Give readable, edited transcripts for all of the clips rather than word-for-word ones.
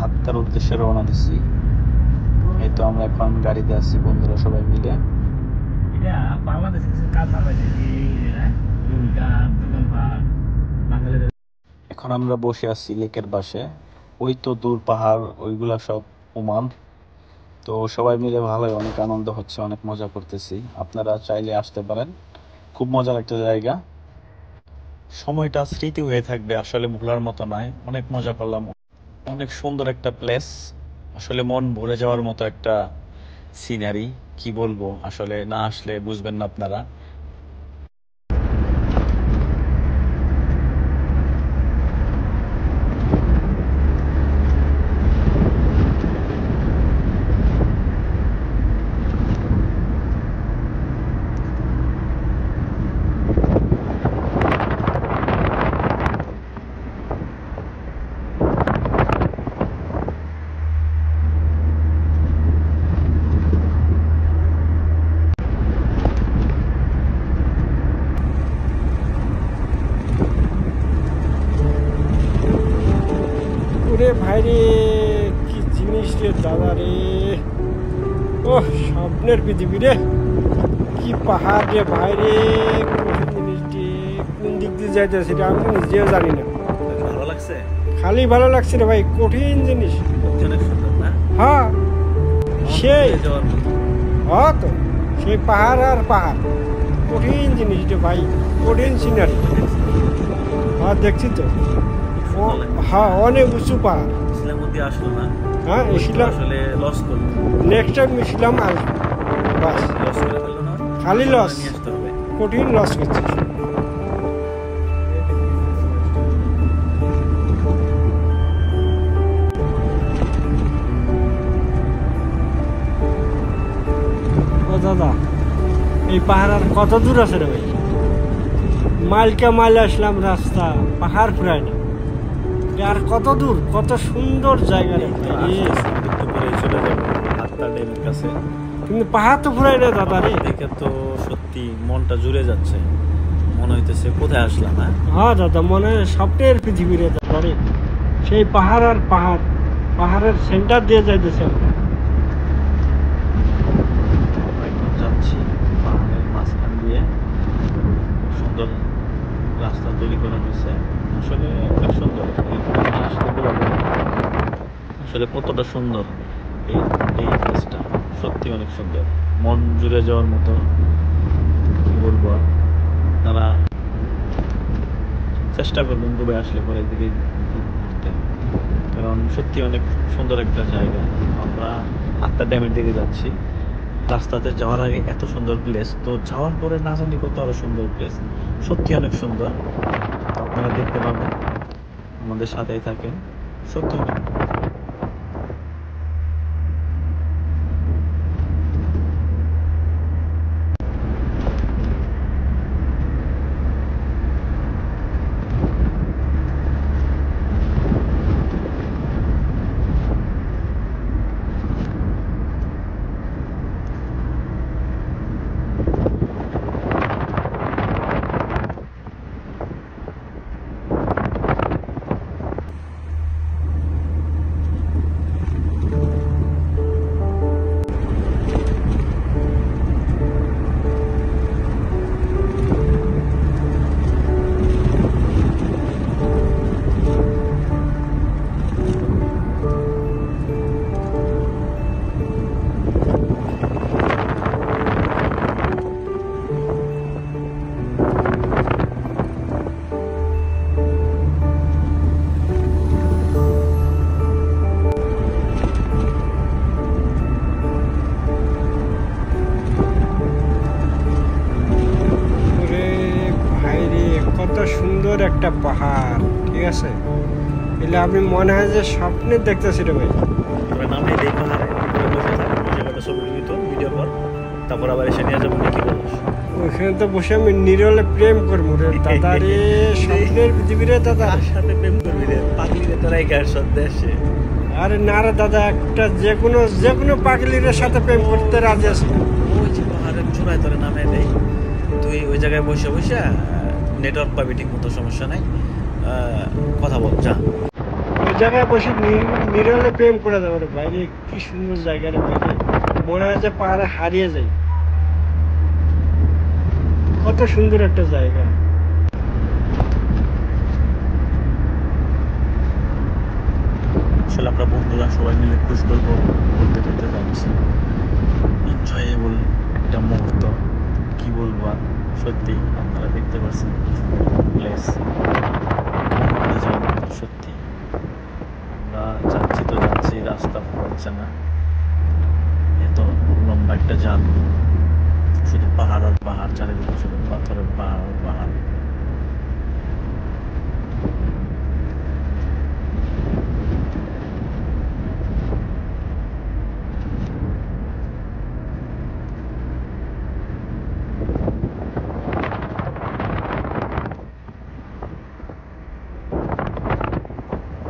আত্মার উদ্দেশ্যে রওনা দিচ্ছি। এই তো আমরা এখন গাড়িতে আছি বন্ধুরা সবাই মিলে। এখন আমরা বসে আছি লেকের পাশে। ওই তো দূর পাহাড়, ওইগুলা সব ওমান। তো সবাই মিলে ভালোই অনেক আনন্দ হচ্ছে, অনেক মজা করতেছি। আপনারা চাইলে আসতে পারেন, খুব মজার একটা জায়গা। সময়টা স্মৃতি হয়ে থাকবে, আসলে ভোলার মতো নয়। অনেক মজা করলাম, অনেক সুন্দর একটা প্লেস, আসলে মন ভরে যাওয়ার মতো একটা সিনারি। কি বলবো, আসলে না আসলে বুঝবেন না আপনারা। ওরে ভাই রে, কি জিনিস রে দাদা রে! ও স্বপ্নের পৃথিবী রে! কি পাহাড় রে ভাই রে! কঠিন জিনিসটি কোন দিক দিয়ে যাইতেছে রে আমি নিজেও জানি না। ভালো লাগছে? খালি ভালো লাগছে রে ভাই, কঠিন জিনিস। অনেক সুন্দর না? হ্যাঁ সেই হ্যাঁ তো সেই পাহাড় আর পাহাড়, কঠিন জিনিস রে ভাই, কঠিন সিনারি। হ্যাঁ দেখছি তো, হ্যাঁ অনেক উঁচু পাহাড়। আসলো না? হ্যাঁ এসেছিলাম, আসলে লস করলো। নেক্সট টাইম এসেছিলাম আসবো, বাস। লস করে ফেললো না? খালি লস, নিয়ে আসতে হবে। কঠিন লস করছি। ও দাদা, এই পাহাড় আর কত দূর আছে রে ভাই? মাইলকে মাইল আসলাম রাস্তা, পাহাড় ফুরায় না। আর কত দূর, কত সুন্দর জায়গা রে ভাই রে। একটু পরে চলে যাবো আত্মার ড্যামের কাছে। কিন্তু পাহাড় তো ফুরায় না দাদা রে। দেখে তো সত্যি মনটা জুড়ে যাচ্ছে, মনে হইতেছে কোথায় আসলাম। হ্যাঁ দাদা, মনে হয় স্বপ্নের পৃথিবী রে দাদা রে। সেই পাহাড় আর পাহাড়, পাহাড়ের সেন্টার দিয়ে যাইতেছে। এখন যাচ্ছি পাহাড়ের মাঝখান দিয়ে, সুন্দর রাস্তা তৈরি করা হয়েছে। আসলে অনেক সুন্দর, আসলে কতটা সুন্দর এই এই প্লেসটা, সত্যি অনেক সুন্দর, মন জুড়ে যাওয়ার মতো। কি বলবো, তারা চেষ্টা করবেন দুবাই আসলে পরে দিকে ঘুরতে, কারণ সত্যি অনেক সুন্দর একটা জায়গা। আমরা আত্মা ড্যামের দিকে যাচ্ছি, রাস্তাতে যাওয়ার আগে এত সুন্দর প্লেস, তো যাওয়ার পরে না জানি কত আরো সুন্দর প্লেস। সত্যি অনেক সুন্দর, আপনারা দেখতে পাবেন, আমাদের সাথেই থাকেন। সত্যি অনেক সুন্দর একটা পাহাড়, ঠিক আছে? এলে আমি মনে হয় যে স্বপ্নে দেখতেছি রে ভাই। নামে দেখ পাহাড়ে বসে থাকি, জায়গাটা ছবি ভিডিও কর, তারপর আবার এসে নিয়ে যাবো। কি বলিস? ওইখানে তো বসে আমি নিরলে প্রেম করবো রে দাদা রে, স্বপ্নের পৃথিবী রে দাদা। সাথে প্রেম করবি রে, পাগলি রে তোরাই গায়ের সাথে আসে। আরে না রে দাদা, একটা যে কোনো পাগলির সাথে প্রেম করতে রাজি আছে। ওই যে পাহাড়ের চূড়ায় তোরে নামে দেয়, তুই ওই জায়গায় বসে বসে নেটওয়ার্ক পাবি ঠিক মতো, সমস্যা নাই, কথা বল, যা। ওই জায়গায় বসে নিরলে প্রেম করে দেবো রে বাইরে, কি সুন্দর জায়গা রে বাইরে, মনে হয় যে পাহাড়ে হারিয়ে যাই, কত সুন্দর একটা জায়গা। আসলে আমরা বন্ধুরা সবাই মিলে খুশ গল্প করতে করতে যাচ্ছি, এনজয়েবল একটা মুহূর্ত, কি বলবো আর। সত্যি আপনারা দেখতে পাচ্ছেন প্লেস, সত্যি আমরা যাচ্ছি তো যাচ্ছি, রাস্তা পাচ্ছে না, এত লম্বা একটা জাত, শুধু পাহাড় আর পাহাড়, চারিদিকে শুধু পাথরের পাহাড় আর পাহাড়।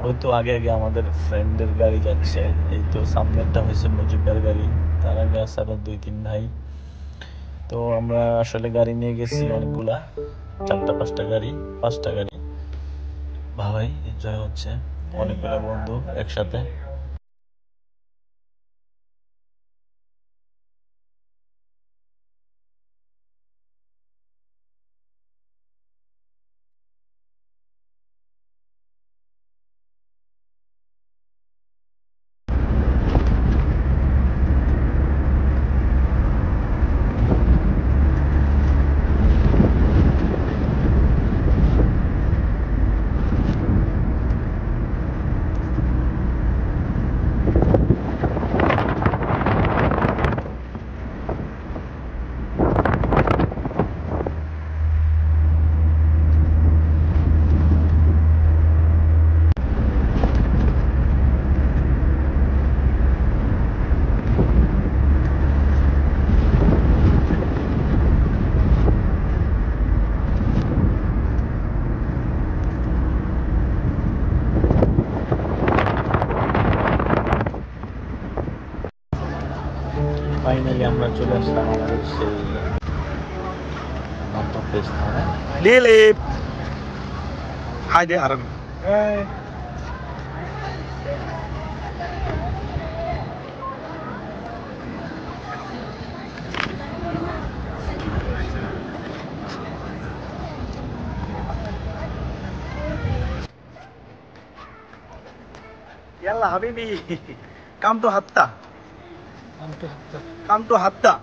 ওই তো আগে আগে আমাদের ফ্রেন্ডের গাড়ি যাচ্ছে, এই তো সামনেরটা হয়েছে মুজিবের গাড়ি, তার আগে আছে আরো 2-3 ভাই। তো আমরা আসলে গাড়ি নিয়ে গেছি অনেকগুলা, 4টা 5টা গাড়ি, 5টা গাড়ি, ভালোই এনজয় হচ্ছে, অনেকগুলা বন্ধু একসাথে। ফাইনালি আমরা চলে আসলাম আমাদের সেই গন্তব্যস্থানে। লিলিপ high they আরন। يلا حبيبي come to Hatta, come to Hatta.